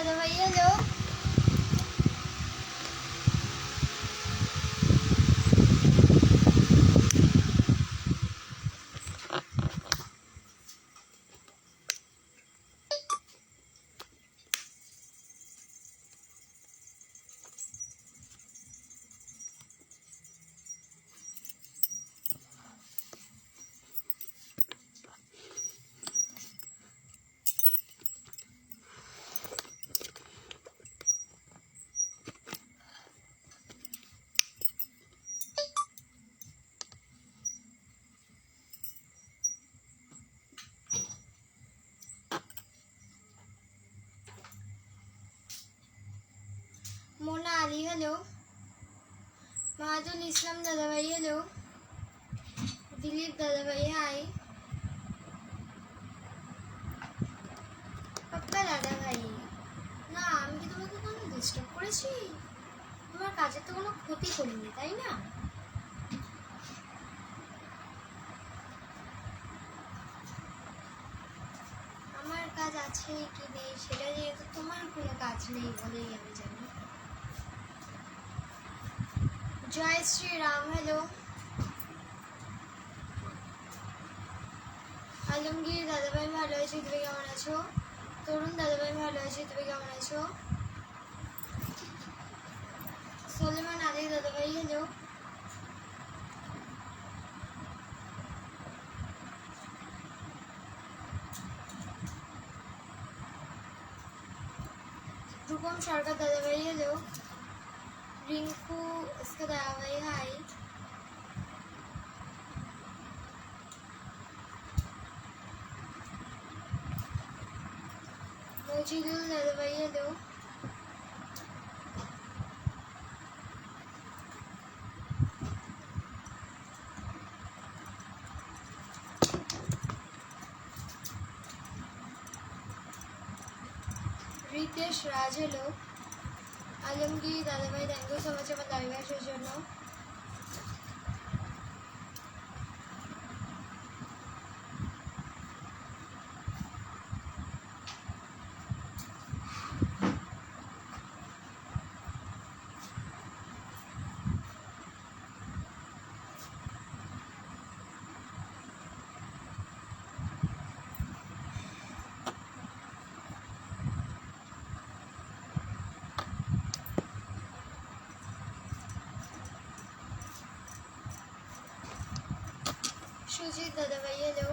দাদাভাই এলো। মোনা আলী হ্যালো, মাহাদুল ইসলাম দাদাভাই হ্যালো, দিলীপ দাদাভাই হাই, পাপ্পা দাদাভাই। না আমি কি তোমাকে কোনো ডিস্টার্ব করেছি? তোমার কাজের তো কোনো ক্ষতি করিনি, তাই না? আমার কাজ আছে কি নেই সেটা যেহেতু তোমার কোনো কাজ নেই বলেই আমি জানি। জয় শ্রীরাম হ্যালো, আলমগীর দাদাভাই ভালো আছি, তুমি কেমন আছো? তরুণ দাদাভাই ভালো আছি, তুমি কেমন আছো? সলেমান আলী দাদাভাই হ্যালো, রূপম সরকার দাদাভাই হ্যালো, রিঙ্কু इसका दादाभाई हाय, মজিদুল দাদাভাই হ্যালো, রিতেশ রাজ হ্যালো, আলমগীর দাদাভাই থ্যাংক ইউ সো মাচ আমার লাইভে আসার জন্য। সুজিত দাদাভাই হ্যালো,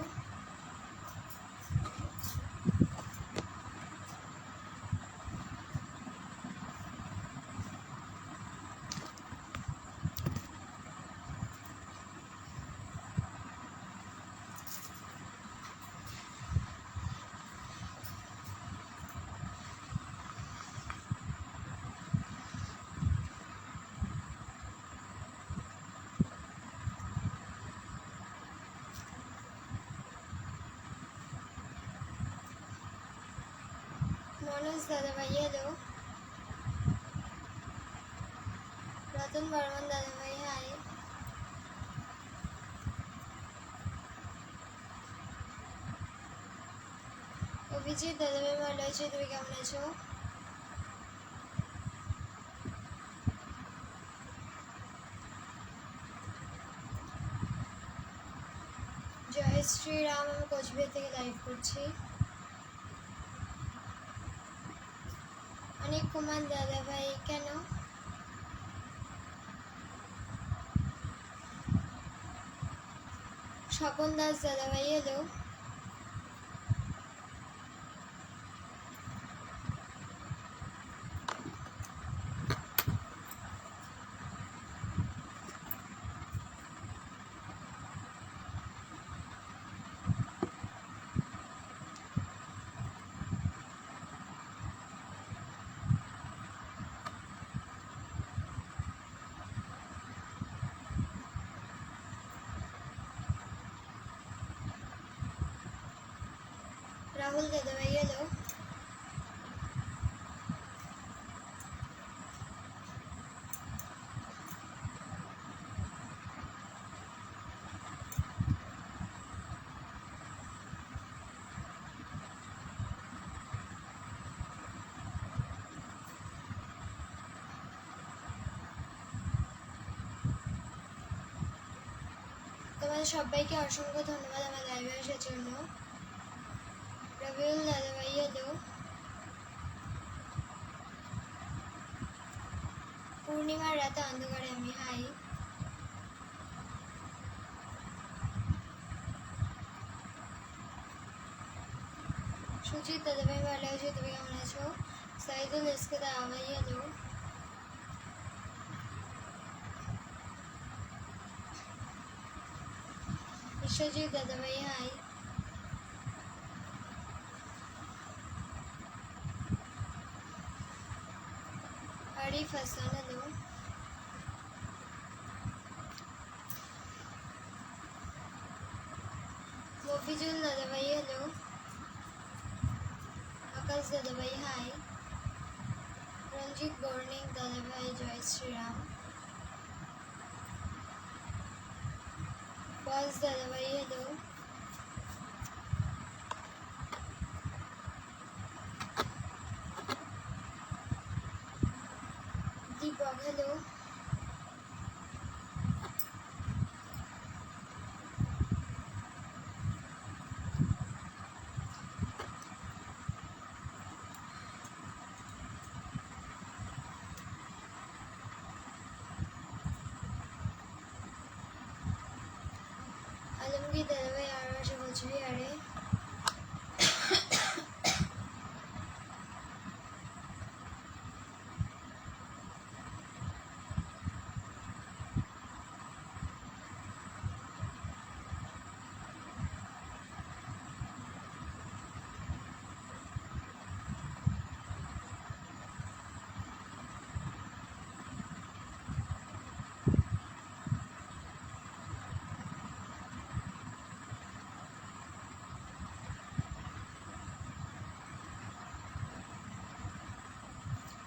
মনোজ দাদাভাই হ্যালো, রতন বর্মন দাদাভাই হাই, অভিজিৎ দাদাভাই ভালো আছি, তুমি কেমন আছো? জয় শ্রীরাম, আমি কোচবিহার থেকে লাইভ করছি। অনেক কুমার দাদাভাই কেন? স্বপন দাস দাদাভাই হ্যালো, রাহুল দাদাভাই হ্যালো, তোমাদের সবাইকে অসংখ্য ধন্যবাদ আমার লাইভে আসার জন্য। রবিউল দাদাভাই হ্যালো, পূর্ণিমার রাতে অন্ধকারে আমি হাই। সুজিত দাদাভাই ভালো আছো, তুমি কেমন আছো? সাইদুল ইসকে দাদাভাই হ্যালো, বিশ্বজিৎ দাদাভাই হাই। আরিফ হাসান হ্যালো, মফিজুল দাদাভাই হ্যালো, আকাশ দাদাভাই হাই। রঞ্জিত বর্ণিক দাদাভাই জয় শ্রীরাম। বস দাদাভাই হ্যালো, দীপক হ্যালো, আলমগীর দাদাভাই আরো আসা কোচবিহারে।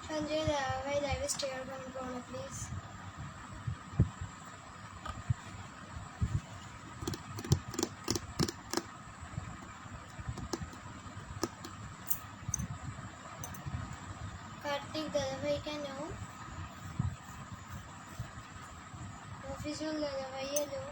সঞ্জয় দাদাভাই লাইভে স্টিকার কমেন্ট করো না প্লিজ। কার্তিক দাদাভাই কেন? মফিজুল দাদাভাই হ্যালো,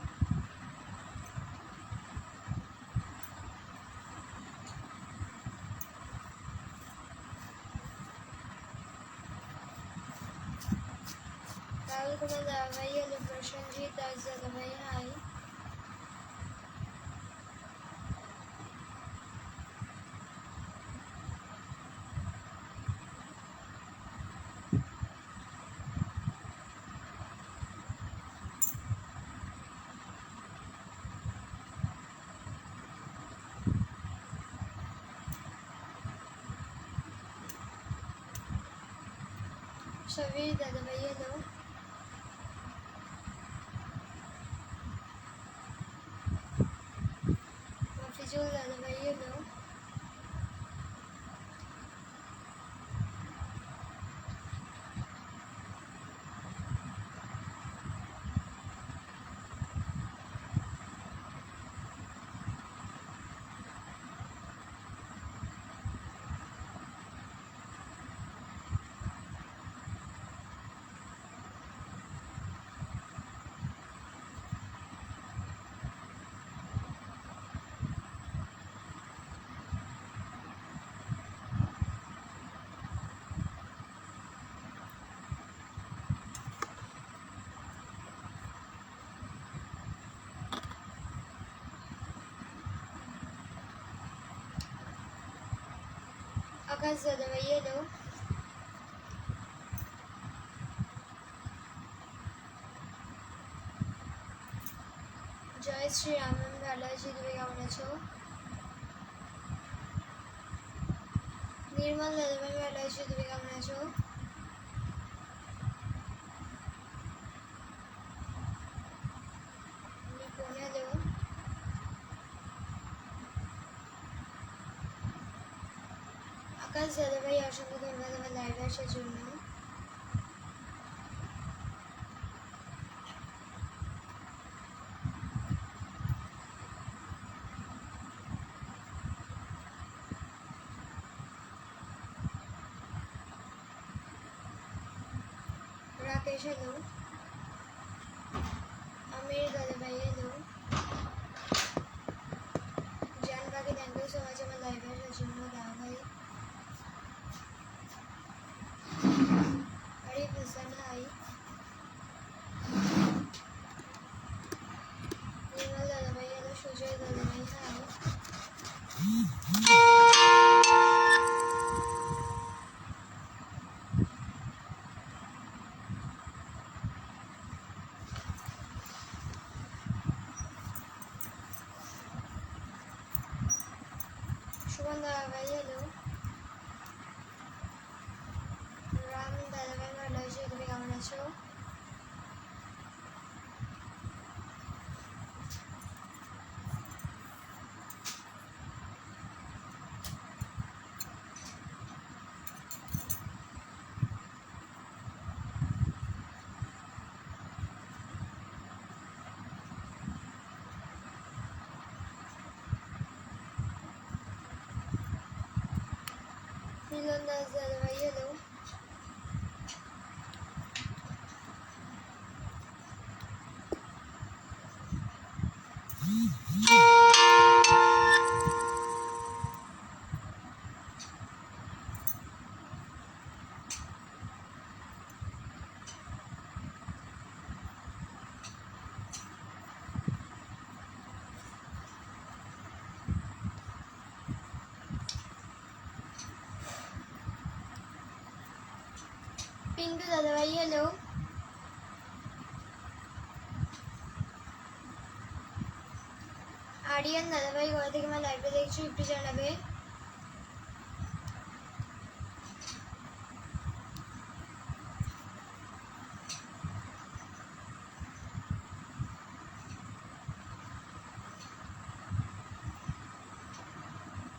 রাহুল কুমার দাদাভাই হ্যালো, প্রসেনজিৎ দাস দাদাভাই হাই। সবির দাদাভাই হ্যালো, মফিজুল দাদাভাই হ্যালো, আকাশ দাদাভাই হ্যালো, জয় শ্রীরাম, আমি ভালো আছি, তুমি কেমন আছো? নির্মল দাদাভাই ভালো আছি, তুমি কেমন আছো? নিপুণ হ্যালো, আকাশ দাদাভাই অসংখ্য ধন্যবাদ আমার লাইভে আসার জন্য। রাকেশ হ্যালো, আমির দাদাভাই হ্যালো, সুমন দাদাভাই হ্যালো। রাম দাদাভাই ভালো আছি, তুমি কেমন আছো? মিলন দাস দাদাভাই হ্যালো। পিন্টু দাদাভাই হ্যালো। আরিয়ান দাদাভাই কোথা থেকে আমার লাইভে দেখছো একটু জানাবে।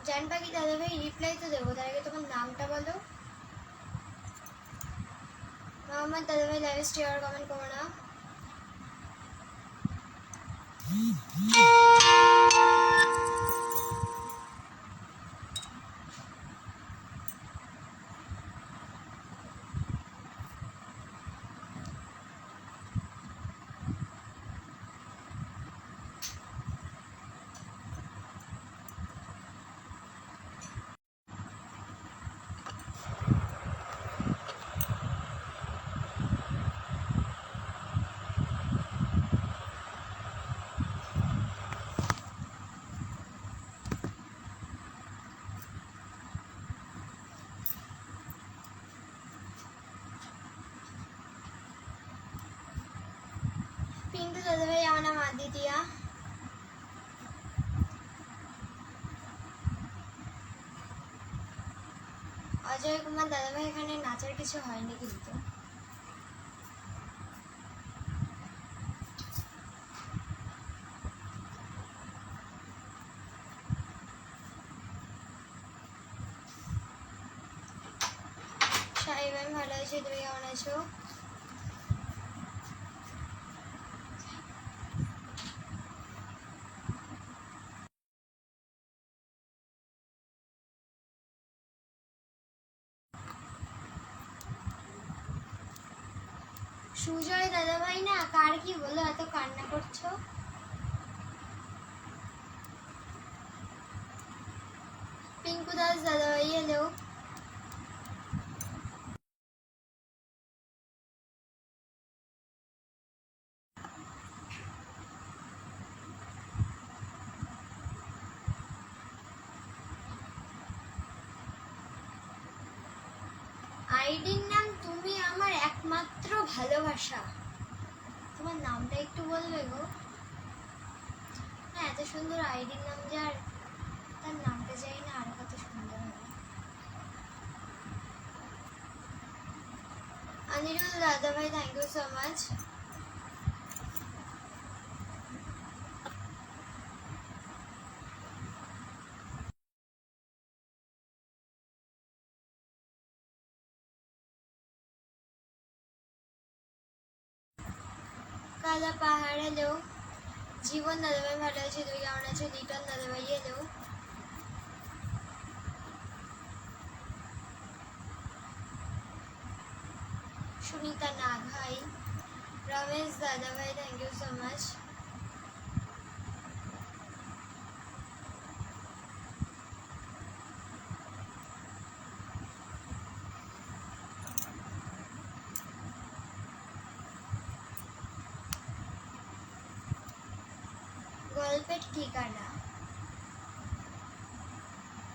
জান পাখি দাদাভাই রিপ্লাই তো দেবো, তার আগে তোমার নামটা বলো। মোহাম্মদ দাদাভাই লাইভে স্টেয়ার কমেন্ট করো না। পিন্টু দাদাভাই আমার নাম আদিতিয়া। অজয় কুমার দাদাভাই এখানে নাচার কিছু হয়নি কিন্তু। সাহেব আমি ভালো আছি, তুমি কেমন আছো? সুজয় দাদাভাই না কার কি বলো, এত কান্না করছো? পিঙ্কু দাস দাদাভাই হ্যালো। আইডির নাম তুমি আমার একমাত্র ভালোবাসা। তোমার নামটা একটু বলবে গো? না এত সুন্দর আইডির নাম যার, তার নামটা চাই না আরো কত সুন্দর হবে। অনিরুল দাদাভাই থ্যাংক ইউ সো মাচ। কালা পাহাড় হ্যালো। জীবন দাদাভাই ভালো আছে, তুমি কেমন আছো? লিটন দাদাভাই হ্যালো। সুনিতা নাগ হাই। রমেশ দাদাভাই থ্যাংক ইউ সো মাচ। গল্পের ঠিকানা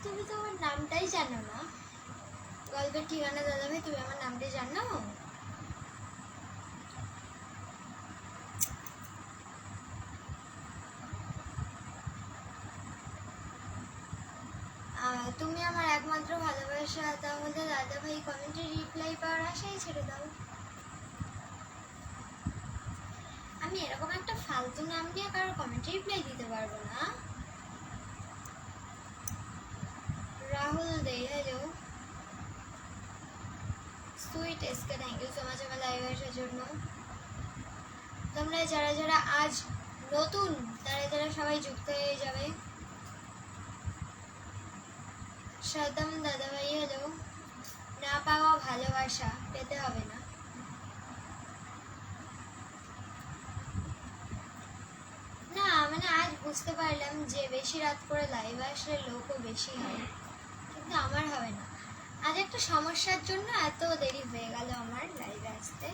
তুমি তো আমার নামটাই জানো না। গল্পের ঠিকানা দাদা ভাই, তুমি আমার নামটাই জানো? তুমি আমার একমাত্র ভালোবাসা, তাহলে দাদা ভাই কমেন্টে রিপ্লাই পাওয়ার আশাই ছেড়ে দাও। আমি এরকম একটা ফালতু নাম দিয়ে কারোর কমেন্টে রিপ্লাই দিতে পারবো না। Rahul Dey, hello. Sweet SK, thank you so much আমার লাইভে আসার জন্য। তোমরা যারা যারা আজ নতুন তারা তারা সবাই যুক্ত হয়ে যাবে। সাদাম দাদা ভাই, হ্যালো। না পাওয়া ভালোবাসা পেতে হবে না। না মানে আজ বুঝতে পারলাম যে বেশি রাত করে লাইভে আসলে লোকও বেশি হয়, কিন্তু আমার হবে না। আজ একটা সমস্যার জন্য এত দেরি হয়ে গেল আমার লাইভে আসতে।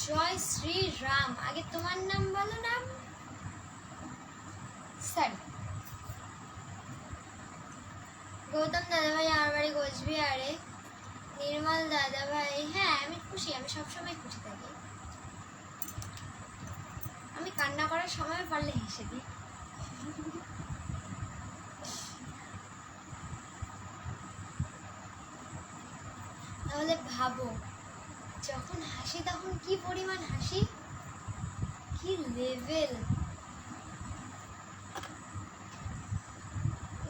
জয় শ্রী রাম, আগে তোমার নাম বলো। নাম সরি। গৌতম দাদা ভাই, আমার বাড়ি কোচবিহারে। নির্মল দাদা ভাই, হ্যাঁ আমি খুশি, আমি সবসময় খুশি থাকি। আমি কান্না করার সময় পারলে হেসে দিই। তাহলে ভাবো, যখন হাসি তখন কি পরিমাণ হাসি, কি লেভেল।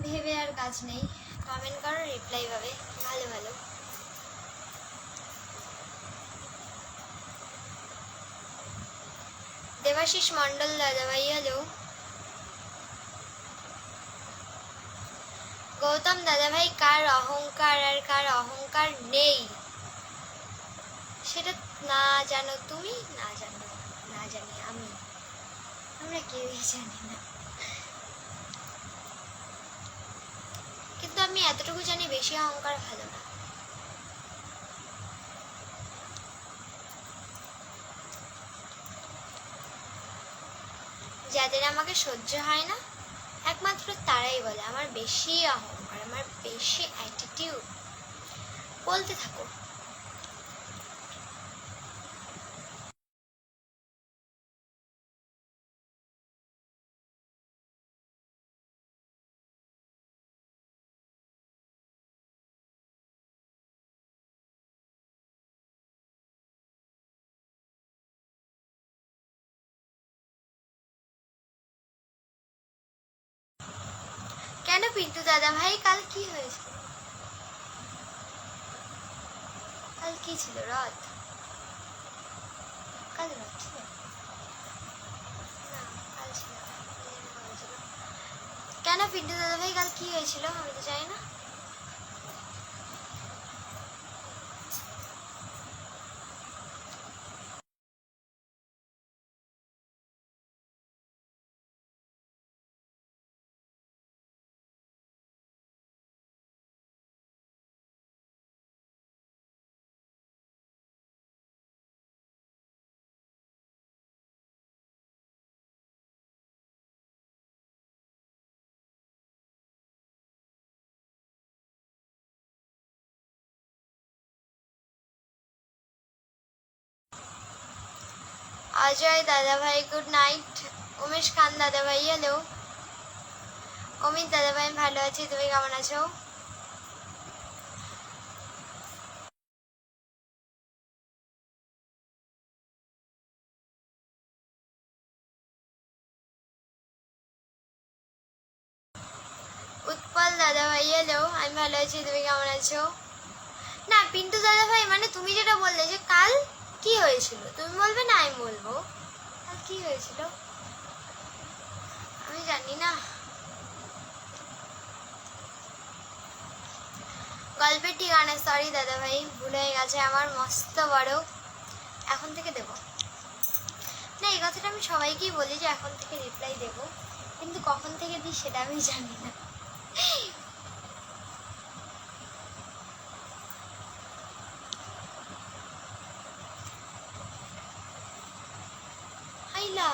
ভেবে আর কাজ নেই, কমেন্ট করো, রিপ্লাই পাবে ভালো ভালো। দেবাশিস মন্ডল দাদা ভাই, হ্যালো। গৌতম দাদা ভাই, কার অহংকার আর কার অহংকার নেই সেটা না জানো তুমি, না জানো, না জানি আমি, আমরা কেউই জানি না। কিন্তু আমি এতটুকু জানি, বেশি অহংকার ভালো না। যাদের আমাকে সহ্য হয় না একমাত্র তারাই বলে আমার বেশি অহংকার, আমার বেশি অ্যাটিটিউড। বলতে থাকো। কেন পিন্টু দাদা ভাই, কাল কি হয়েছিল? কাল কি ছিল? রথ? কাল রথ ছিল না, কাল ছিল। কেন পিন্টু দাদা ভাই, কাল কি হয়েছিল? আমি তো জানি না। অজয় দাদা ভাই, গুড নাইট। উমেশ খান দাদা ভাই, হ্যালো। অমিত দাদা ভাই, ভালো আছি, তুমি কেমন আছো? উৎপল দাদা ভাই, হ্যালো। আমি ভালো আছি, তুমি কেমন আছো? না পিন্টু দাদা ভাই, মানে তুমি যেটা বললে যে কাল কি হয়েছিল, তুমি বলবে না আমি বলবো। কাল কি হয়েছিল আমি জানি না। গল্পের ঠিকানা, সরি দাদা ভাই ভুল হয়ে গেছে আমার, মস্ত বড়। এখন থেকে দেব। না, এই কথাটা আমি সবাইকেই বলি যে এখন থেকে রিপ্লাই দেব, কিন্তু কখন থেকে দিই সেটা আমি জানি না। হাইলা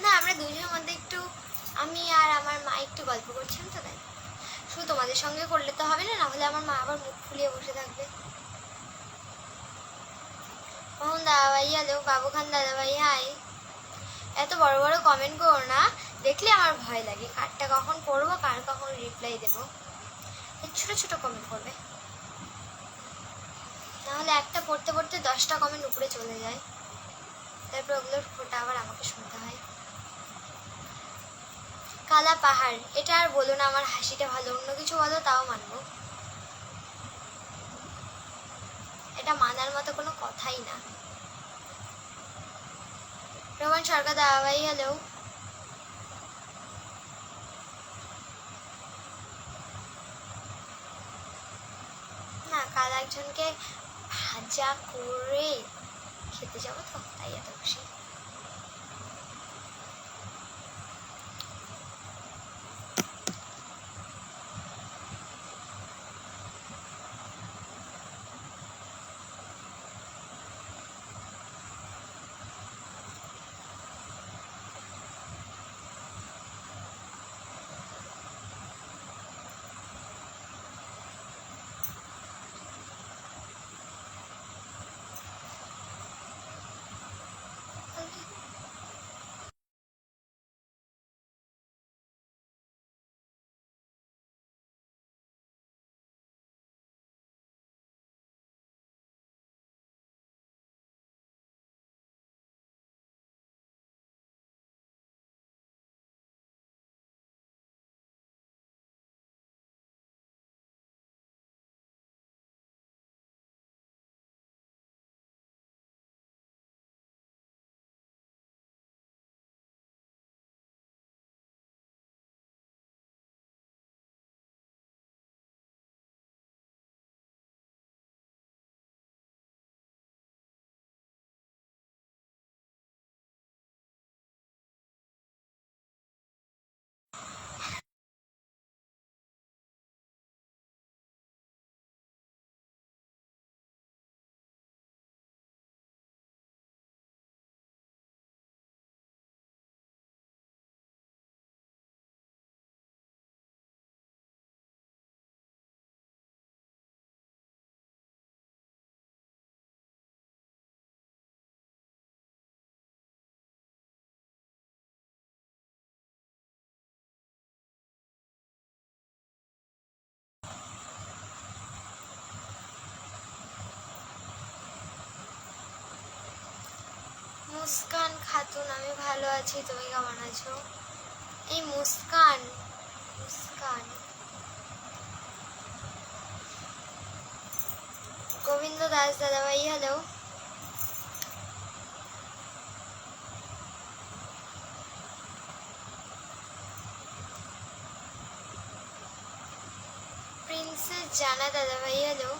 না, আমরা দুজনের মধ্যে একটু, আমি আর আমার মা একটু গল্প করছিলাম তো, তাই। শুধু তোমাদের সঙ্গে করলে তো হবে না, না হলে আমার মা আবার মুখ ফুলিয়ে বসে থাকবে। মোহন দাদাভাই হ্যালো, বাবু খান দাদাভাই হাই। এত বড় বড় কমেন্ট করো না, দেখলে আমার ভয় লাগে কারটা কখন করবো, কার কখন রিপ্লাই দেবো। ছোট ছোট কমেন্ট করবে, নাহলে একটা পড়তে পড়তে 10টা কমেন্ট উপরে চলে যায়, তারপর ওগুলোর খোটা আবার আমাকে শুনতে হয়। কালা পাহাড়, এটা আর বলো না, আমার হাসিটা ভালো, অন্য কিছু বলো তাও মানবো, এটা মানার মতো কোনো কথাই না। রোমান সরকার দাবাই হ্যালো। না, কাল একজনকে ভাজা করে খেতে যাবো তো, তাই এত খুশি। মুস্কান খাতুন, আমি ভালো আছি, তুমি কেমন আছো? এই মুস্কান, মুস্কান গোবিন্দ দাস দাদাভাই হ্যালো। প্রিন্সেস জানা দাদাভাই হ্যালো।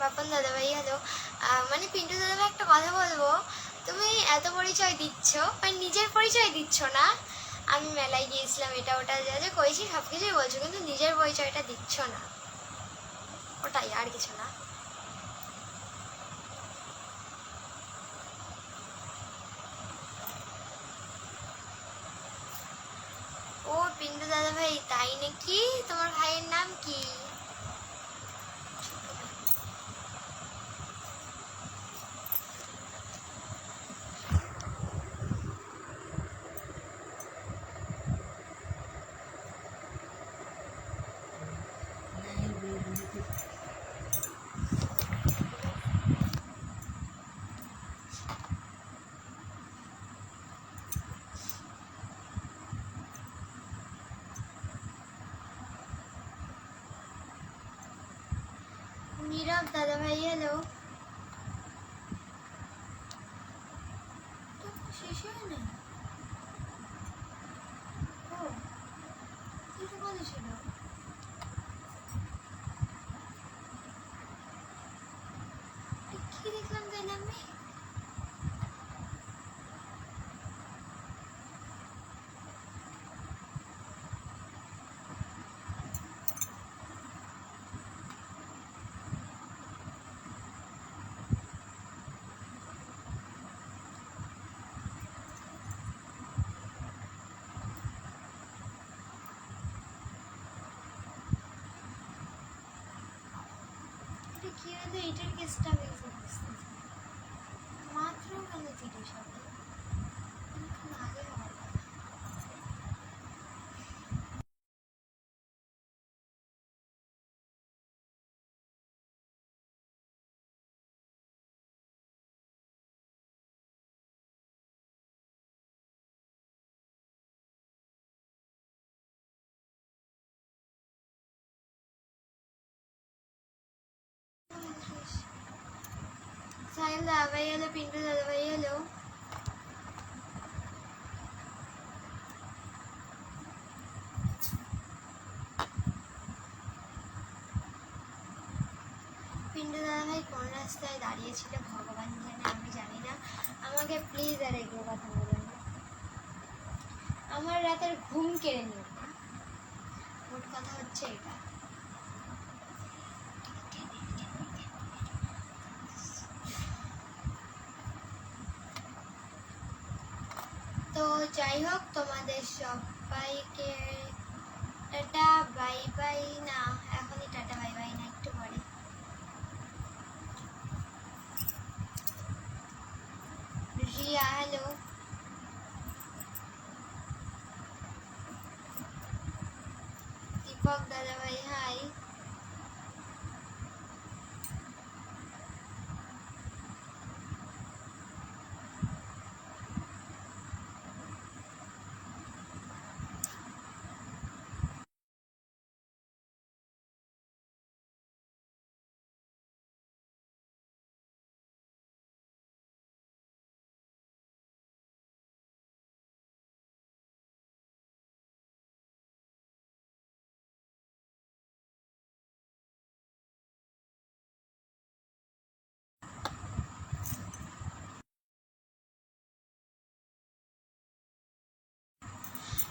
বাপন দাদাভাই হ্যালো। মানে পিন্টু দাদাভাই একটা কথা বলবো, তুমি এত পরিচয় দিচ্ছ, মানে নিজের পরিচয় দিচ্ছ না। আমি মেলায় গিয়েছিলাম, এটা ওটা যা যা করেছি সব কিছুই বলছো, কিন্তু নিজের পরিচয়টা দিচ্ছ না, ওটাই, আর কিছু না। ও পিন্টু দাদাভাই, তাই নাকি? তোমার ভাইয়ের নাম কি? নীরব দাদাভাই হ্যালো। শেষ হয় না? ও কিছু বলেছিল? কি দেখলাম তাইলে আমি? কি হলো এটার কেসটা আমি বুঝতেছি মাত্র কেন 30 হবে আগে হবে। সাইল দাদাভাই হলো, পিন্টু দাদাভাই হলো। পিন্টু দাদাভাই কোন রাস্তায় দাঁড়িয়েছিল ভগবান জানে, আমি জানি না। আমাকে প্লিজ আর এগুলো কথা বলবেন না, আমার রাতের ঘুম কেড়ে নিও না। মোট কথা হচ্ছে এটা। তো যাই হোক, তোমাদের সবাইকে টাটা বাই বাই। না এখনই টাটা বাই বাই না, একটু পরে। রিয়া হ্যালো। দীপক দাদাভাই হাই।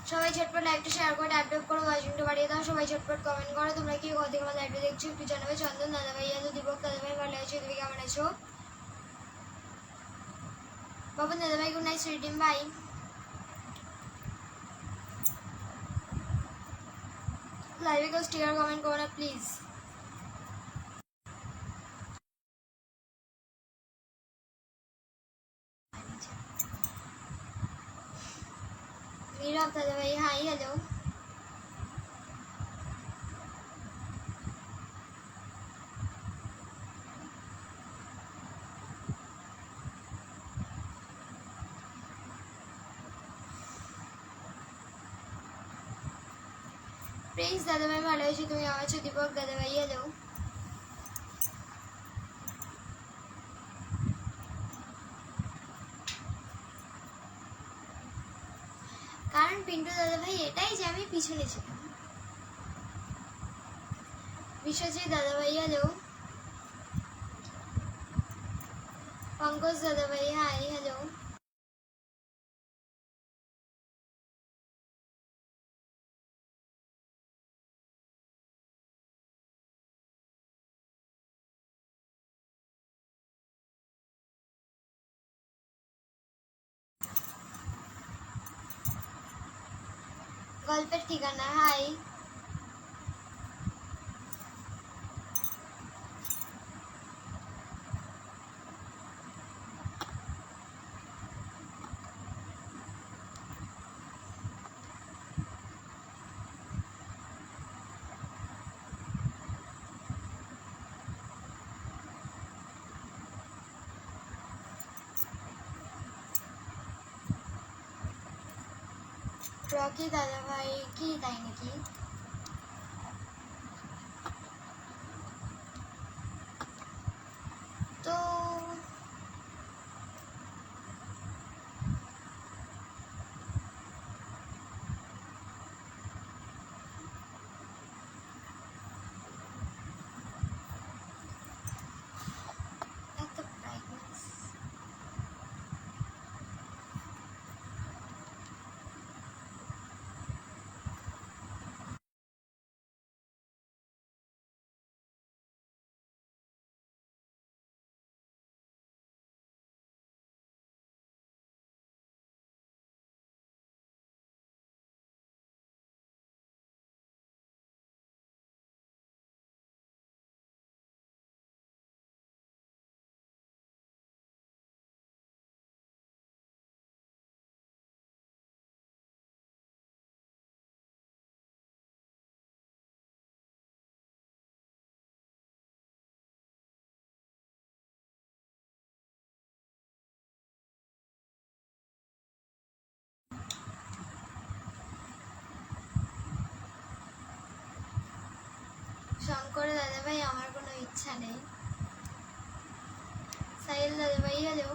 সবাই ঝটপট লাইভটা শেয়ার করে ট্যাপ করে ওয়াচিংটা বাড়িয়ে দাও। সবাই ঝটপট কমেন্ট করো তোমরা কি কত আমার লাইভটা দেখছো একটু জানাবে। চন্দন দাদাভাই হ্যালো, দীপক দাদাভাই ভালো আছো, তুমি কেমন আছো? বাবন দাদাভাই গুড নাইট, রিডিম বাই। লাইভে কেউ স্টিকার কমেন্ট করো না প্লিজ। নীরব দাদাভাই হাই হ্যালো। প্রিন্স দাদাভাই ভালো আছো, তুমি কেমন আছো? দীপক দাদাভাই হ্যালো। কারণ পিন্টু দাদাভাই এটাই যে আমি পিছনে ছিলাম। বিশ্বজিৎ দাদাভাই হ্যালো। পঙ্কজ দাদা ভাই, হাই, হ্যালো। গল্পের ঠিকানা, হাই। রকি দাদা ভাই, কি তাই নাকি? তো এত ব্রাইটনেস। শঙ্কর দাদা ভাই, আমার কোনো ইচ্ছা নেই। সাহিল দাদা ভাই, হ্যালো।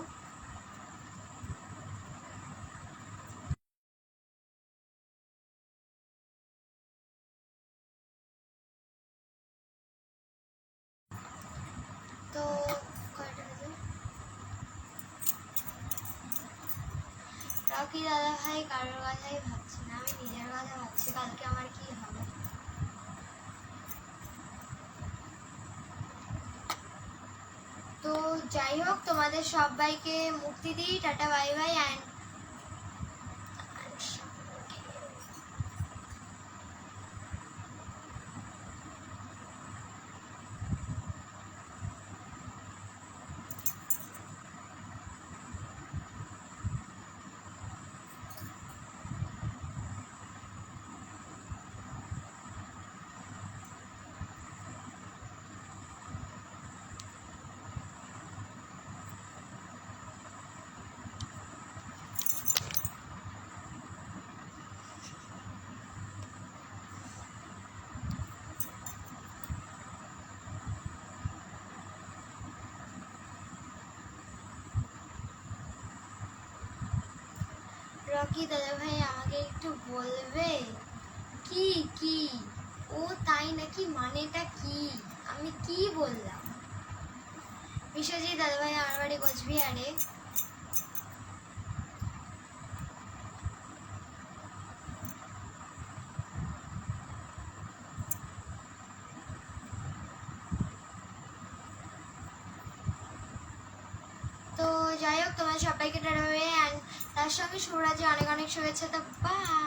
তো কয়টা বাজে? রকি দাদা ভাই, কারোর কথাই ভাবছি না, আমি নিজের কথা ভাবছি কালকে আমার কি হবে। তো যাই হোক, তোমাদের সবাইকে মুক্তি দিই, tata, bye bye. And Rocky দাদা ভাই, আমাকে একটু বলবে কি কি? ও তাই নাকি, মানেটা কি? আমি কি বললাম? বিশ্বজিৎ দাদা ভাই, আমার বাড়ি কোচবিহারে। তো যাই হোক, তোমার সবাইকে টাটা, অ্যান্ড তার সঙ্গে শুভরাত্রি, অনেক অনেক শুভেচ্ছা। তো বাই।